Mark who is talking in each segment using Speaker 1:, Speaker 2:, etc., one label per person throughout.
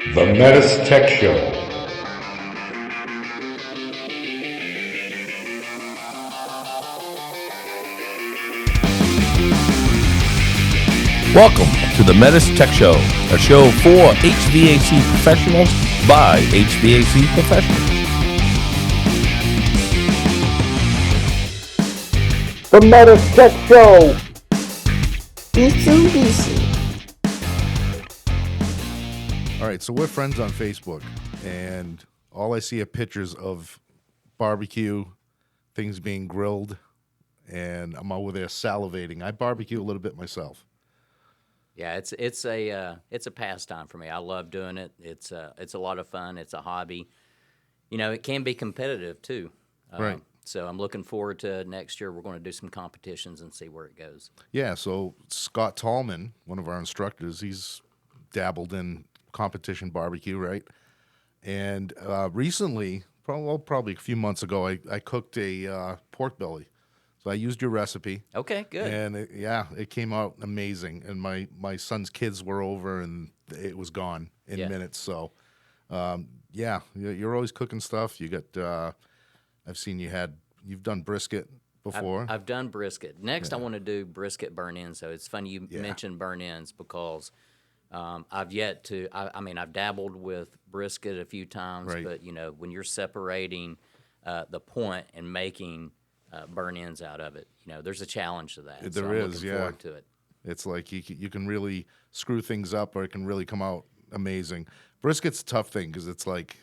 Speaker 1: The METUS Tech Show.
Speaker 2: Welcome to the METUS Tech Show, a show for HVAC professionals by HVAC professionals.
Speaker 3: The METUS Tech Show.
Speaker 4: Mitsubishi.
Speaker 5: All right, so we're friends on Facebook, and all I see are pictures of barbecue, things being grilled, and I'm over there salivating. I barbecue a little bit myself.
Speaker 6: Yeah, it's a pastime for me. I love doing it. It's a lot of fun. It's a hobby. You know, it can be competitive too.
Speaker 5: Right.
Speaker 6: So I'm looking forward to next year. We're going to do some competitions and see where it goes.
Speaker 5: Yeah, so Scott Tallman, one of our instructors, he's dabbled in competition barbecue, right? And recently, probably a few months ago, I cooked a pork belly. So I used your recipe.
Speaker 6: Okay, good.
Speaker 5: And it came out amazing. And my son's kids were over, and it was gone in minutes. So, you're always cooking stuff. You got, I've seen you've done brisket before.
Speaker 6: I've done brisket. Next, I want to do brisket burn-ins. So it's funny you mentioned burn-ins because I've yet to. I've dabbled with brisket a few times,
Speaker 5: Right.
Speaker 6: but when you're separating the point and making burn-ins out of it, there's a challenge to that.
Speaker 5: There
Speaker 6: so I'm
Speaker 5: is,
Speaker 6: looking
Speaker 5: yeah.
Speaker 6: forward to it.
Speaker 5: It's like you can really screw things up, or it can really come out amazing. Brisket's a tough thing because it's like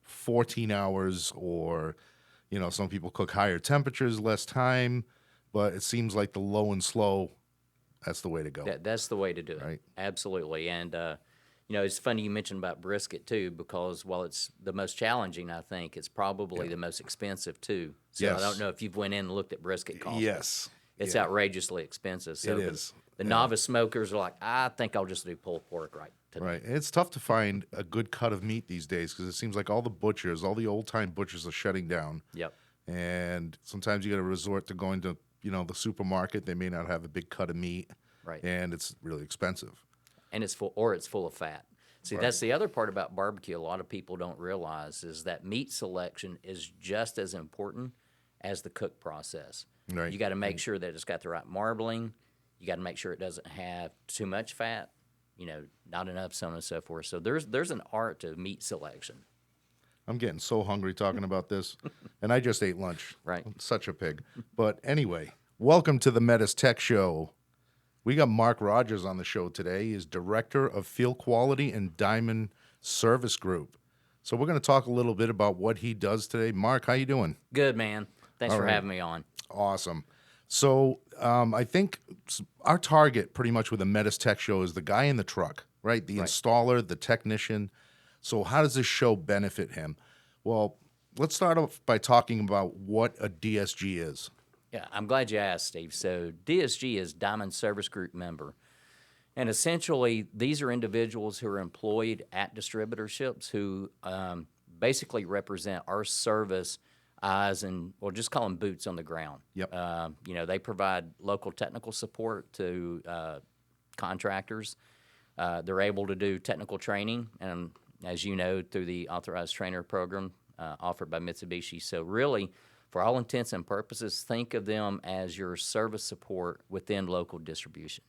Speaker 5: 14 hours, or some people cook higher temperatures, less time, but it seems like the low and slow, that's the way to go.
Speaker 6: That's the way to do it.
Speaker 5: Right.
Speaker 6: Absolutely. And, it's funny you mentioned about brisket, too, because while it's the most challenging, I think, it's probably the most expensive, too. So
Speaker 5: Yes.
Speaker 6: I don't know if you've went in and looked at brisket costs.
Speaker 5: Yes.
Speaker 6: It's
Speaker 5: Yeah.
Speaker 6: outrageously expensive. So
Speaker 5: It is.
Speaker 6: The novice smokers are like, I think I'll just do pulled pork today.
Speaker 5: Right. And it's tough to find a good cut of meat these days because it seems like all the old-time butchers are shutting down.
Speaker 6: Yep.
Speaker 5: And sometimes you got to resort to going to, the supermarket. They may not have a big cut of meat.
Speaker 6: Right.
Speaker 5: And it's really expensive.
Speaker 6: And it's full of fat. See, that's the other part about barbecue a lot of people don't realize is that meat selection is just as important as the cook process.
Speaker 5: Right.
Speaker 6: You got to make sure that it's got the right marbling. You got to make sure it doesn't have too much fat, not enough, so on and so forth. So there's an art to meat selection.
Speaker 5: I'm getting so hungry talking about this, and I just ate lunch.
Speaker 6: Right.
Speaker 5: I'm such a pig. But anyway, welcome to the METUS Tech Show. We got Mark Rogers on the show today. He's Director of Field Quality and Diamond Service Group. So we're going to talk a little bit about what he does today. Mark, how you doing?
Speaker 6: Good, man. Thanks
Speaker 5: All
Speaker 6: for
Speaker 5: right.
Speaker 6: having me on.
Speaker 5: Awesome. So I think our target pretty much with the METUS Tech Show is the guy in the truck, right? The installer, the technician. So how does this show benefit him? Well, let's start off by talking about what a DSG is.
Speaker 6: Yeah, I'm glad you asked, Steve. So DSG is Diamond Service Group member. And essentially, these are individuals who are employed at distributorships who basically represent our service eyes and, we'll just call them boots on the ground.
Speaker 5: Yep.
Speaker 6: They provide local technical support to contractors. They're able to do technical training, and as you know, through the Authorized Trainer program offered by Mitsubishi. So really, for all intents and purposes, think of them as your service support within local distribution.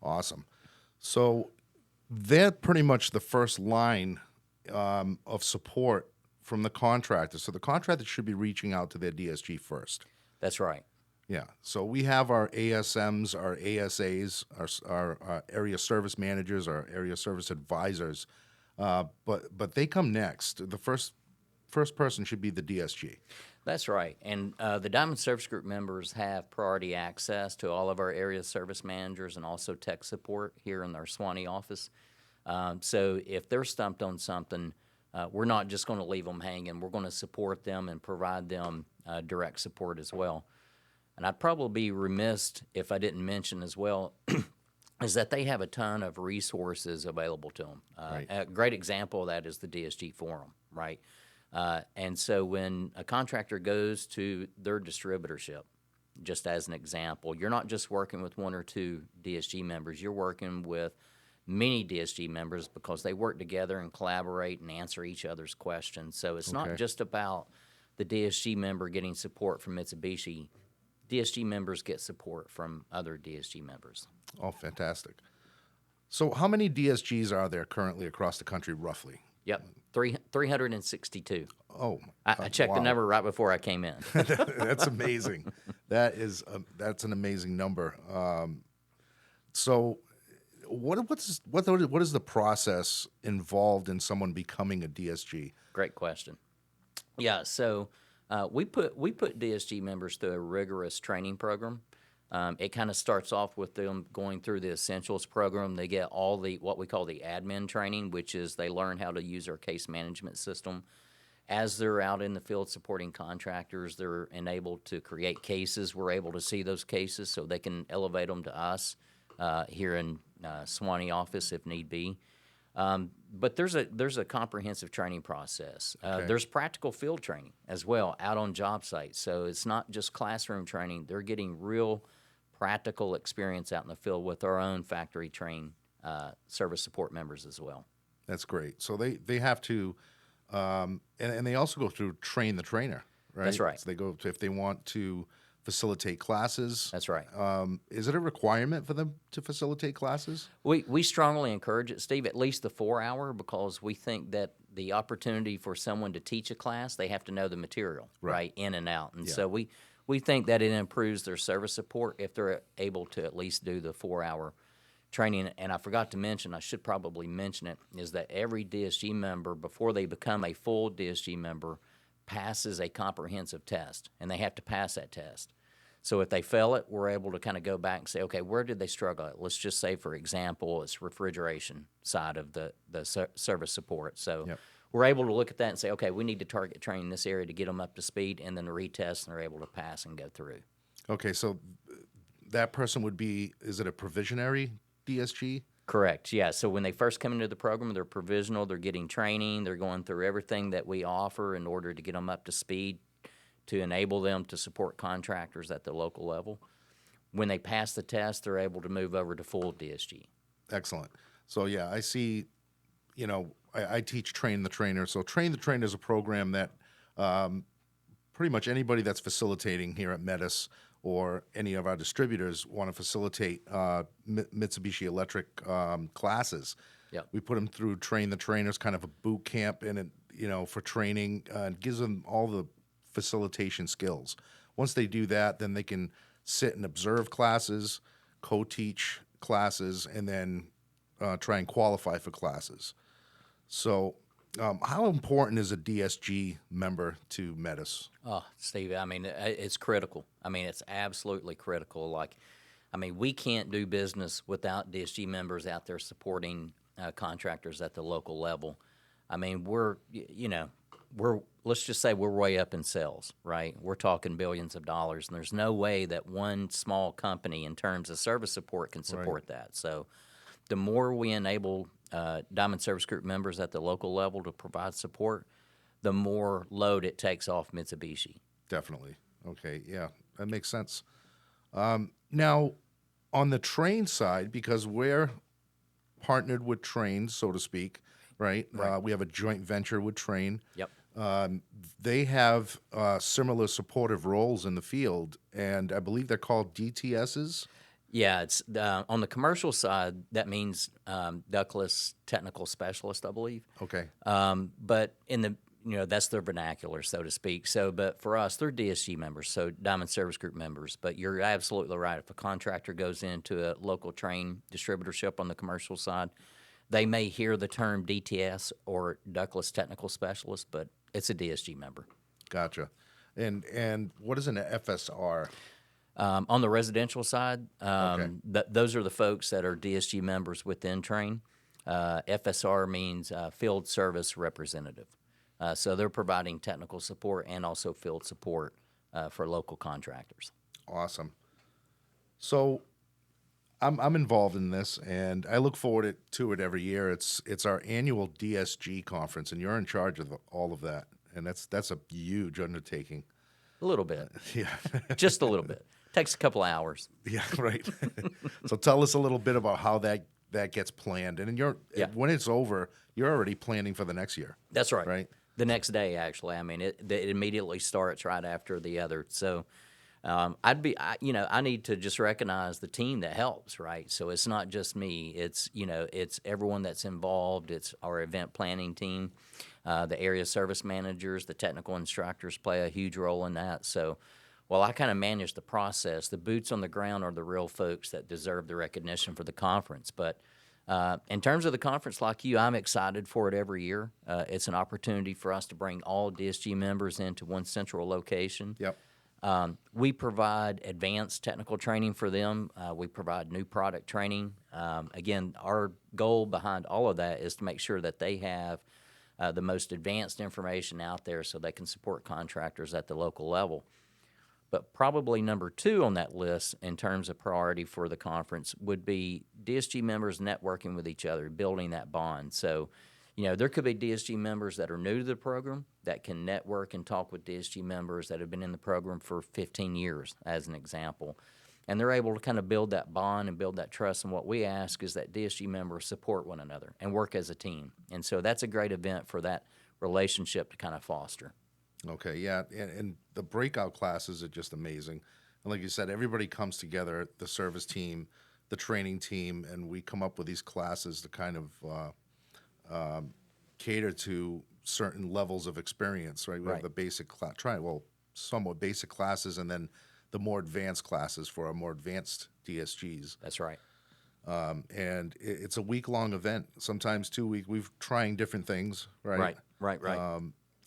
Speaker 5: Awesome. So they're pretty much the first line of support from the contractor. So the contractor should be reaching out to their DSG first.
Speaker 6: That's right.
Speaker 5: Yeah. So we have our ASMs, our ASAs, our area service managers, our area service advisors, but they come next. The first person should be the DSG.
Speaker 6: That's right. And the Diamond Service Group members have priority access to all of our area service managers and also tech support here in our Swanee office. So if they're stumped on something, we're not just going to leave them hanging. We're going to support them and provide them direct support as well. And I'd probably be remiss if I didn't mention as well is that they have a ton of resources available to them.
Speaker 5: Right.
Speaker 6: A great example of that is the DSG Forum, right? And so when a contractor goes to their distributorship, just as an example, you're not just working with one or two DSG members. You're working with many DSG members because they work together and collaborate and answer each other's questions. So it's not
Speaker 5: Okay.
Speaker 6: just about the DSG member getting support from Mitsubishi. DSG members get support from other DSG members.
Speaker 5: Oh, fantastic. So how many DSGs are there currently across the country, roughly?
Speaker 6: Yep, 362.
Speaker 5: Oh,
Speaker 6: I checked the
Speaker 5: wow.
Speaker 6: number right before I came in.
Speaker 5: That's amazing. That's an amazing number. So, what is the process involved in someone becoming a DSG?
Speaker 6: Great question. Yeah, so we put DSG members through a rigorous training program. It kind of starts off with them going through the essentials program. They get all the what we call the admin training, which is they learn how to use our case management system. As they're out in the field supporting contractors, they're enabled to create cases. We're able to see those cases so they can elevate them to us here in Swanee office if need be. But there's a comprehensive training process.
Speaker 5: Okay.
Speaker 6: There's practical field training as well out on job sites. So it's not just classroom training. They're getting real practical experience out in the field with our own factory trained service support members as well.
Speaker 5: That's great. So they have to, and they also go through train the trainer, right?
Speaker 6: That's right.
Speaker 5: So they go to, if they want to facilitate classes.
Speaker 6: That's right.
Speaker 5: Is it a requirement for them to facilitate classes?
Speaker 6: We strongly encourage it, Steve, at least the 4-hour, because we think that the opportunity for someone to teach a class, they have to know the material, right, in and out. And so we think that it improves their service support if they're able to at least do the 4-hour training. And I forgot to mention, I should probably mention it, is that every DSG member, before they become a full DSG member, passes a comprehensive test, and they have to pass that test. So if they fail it, we're able to kind of go back and say, okay, where did they struggle at? Let's just say, for example, it's refrigeration side of the service support. So we're able to look at that and say, okay, we need to target train this area to get them up to speed, and then retest, and they're able to pass and go through.
Speaker 5: Okay, so that person would be, is it a provisionary DSG?
Speaker 6: Correct, yeah. So when they first come into the program, they're provisional, they're getting training, they're going through everything that we offer in order to get them up to speed to enable them to support contractors at the local level. When they pass the test, they're able to move over to full DSG.
Speaker 5: Excellent. So, yeah, I see, I teach Train the Trainer. So Train the Trainer is a program that pretty much anybody that's facilitating here at METUS or any of our distributors want to facilitate Mitsubishi Electric classes.
Speaker 6: Yep.
Speaker 5: We put them through Train the Trainers, kind of a boot camp, and for training. It gives them all the facilitation skills. Once they do that, then they can sit and observe classes, co-teach classes, and then try and qualify for classes. So how important is a DSG member to METUS?
Speaker 6: Oh, Steve, I mean, it's critical. I mean, it's absolutely critical. We can't do business without DSG members out there supporting contractors at the local level. I mean, let's just say we're way up in sales, right? We're talking billions of dollars, and there's no way that one small company in terms of service support can support that. So the more we enable Diamond Service Group members at the local level to provide support, the more load it takes off Mitsubishi.
Speaker 5: Definitely. Okay, yeah, that makes sense. Now, on the Trane side, because we're partnered with Trane, so to speak, right? We have a joint venture with Trane.
Speaker 6: Yep.
Speaker 5: They have similar supportive roles in the field, and I believe they're called DTSs.
Speaker 6: Yeah, it's on the commercial side, that means ductless technical specialist, I believe.
Speaker 5: Okay.
Speaker 6: But in the that's their vernacular, so to speak. So, but for us, they're DSG members, so Diamond Service Group members. But you're absolutely right. If a contractor goes into a local Trane distributorship on the commercial side, they may hear the term DTS or ductless technical specialist, but it's a DSG member.
Speaker 5: Gotcha. And what is an FSR?
Speaker 6: On the residential side, those are the folks that are DSG members within Trane. FSR means Field Service Representative. So they're providing technical support and also field support for local contractors.
Speaker 5: Awesome. So I'm involved in this, and I look forward to it every year. It's our annual DSG conference, and you're in charge of all of that, and that's a huge undertaking.
Speaker 6: A little bit.
Speaker 5: Yeah.
Speaker 6: Just a little bit. Takes a couple of hours.
Speaker 5: Yeah, right. So tell us a little bit about how that that gets planned, and then
Speaker 6: Yeah.
Speaker 5: when it's over, you're already planning for the next year.
Speaker 6: That's right.
Speaker 5: Right.
Speaker 6: The next day, actually. I mean, it immediately starts right after the other. So I need to just recognize the team that helps, right? So it's not just me. It's everyone that's involved. It's our event planning team, the area service managers, the technical instructors play a huge role in that. So while I kind of manage the process, the boots on the ground are the real folks that deserve the recognition for the conference. But in terms of the conference, like you, I'm excited for it every year. It's an opportunity for us to bring all DSG members into one central location.
Speaker 5: Yep.
Speaker 6: We provide advanced technical training for them. We provide new product training. Again, our goal behind all of that is to make sure that they have the most advanced information out there so they can support contractors at the local level. But probably number 2 on that list in terms of priority for the conference would be DSG members networking with each other, building that bond. So, there could be DSG members that are new to the program that can network and talk with DSG members that have been in the program for 15 years, as an example. And they're able to kind of build that bond and build that trust. And what we ask is that DSG members support one another and work as a team. And so that's a great event for that relationship to kind of foster.
Speaker 5: Okay, yeah, and the breakout classes are just amazing. And like you said, everybody comes together, the service team, the training team, and we come up with these classes to kind of cater to certain levels of experience, right? We have the basic somewhat basic classes, and then the more advanced classes for our more advanced DSGs.
Speaker 6: That's right.
Speaker 5: And it's a week-long event, sometimes 2 weeks. We're trying different things, right?
Speaker 6: Right.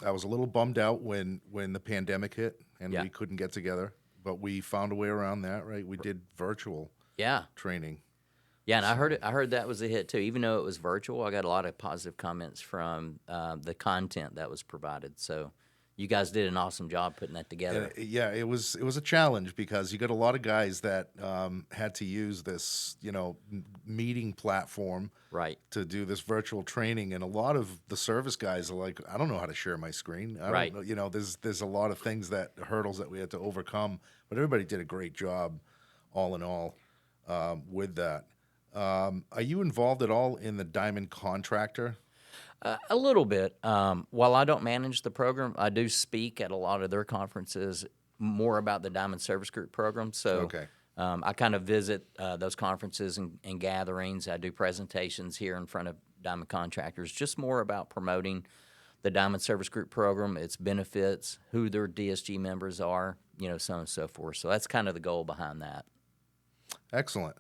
Speaker 5: I was a little bummed out when the pandemic hit and
Speaker 6: Yeah.
Speaker 5: we couldn't get together, but we found a way around that, right? We did virtual training.
Speaker 6: Yeah, and I heard that was a hit too. Even though it was virtual, I got a lot of positive comments from the content that was provided. So you guys did an awesome job putting that together.
Speaker 5: And it was a challenge because you got a lot of guys that had to use this, meeting platform to do this virtual training, and a lot of the service guys are like, I don't know how to share my screen. I don't know, there's a lot of hurdles that we had to overcome, but everybody did a great job, all in all, with that. Are you involved at all in the Diamond Contractor?
Speaker 6: A little bit. While I don't manage the program, I do speak at a lot of their conferences more about the Diamond Service Group program. So I kind of visit those conferences and gatherings. I do presentations here in front of Diamond Contractors, just more about promoting the Diamond Service Group program, its benefits, who their DSG members are, so on and so forth. So that's kind of the goal behind that.
Speaker 5: Excellent.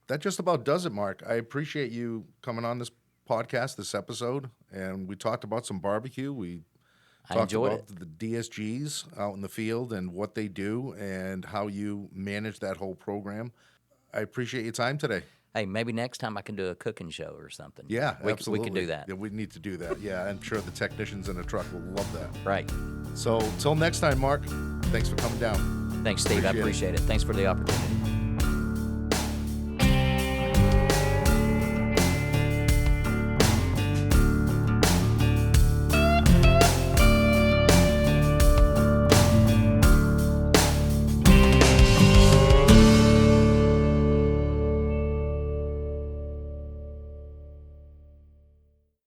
Speaker 5: That just about does it, Mark. I appreciate you coming on this podcast, this episode, and we talked about some barbecue. We talked about the DSGs out in the field and what they do and how you manage that whole program. I appreciate your time today.
Speaker 6: Hey, maybe next time I can do a cooking show or something.
Speaker 5: Yeah, absolutely.
Speaker 6: We can do that.
Speaker 5: Yeah, we need to do that. Yeah, I'm sure the technicians in the truck will love that.
Speaker 6: Right.
Speaker 5: So, till next time, Mark, thanks for coming down.
Speaker 6: Thanks, Steve. I appreciate it. Thanks for the opportunity.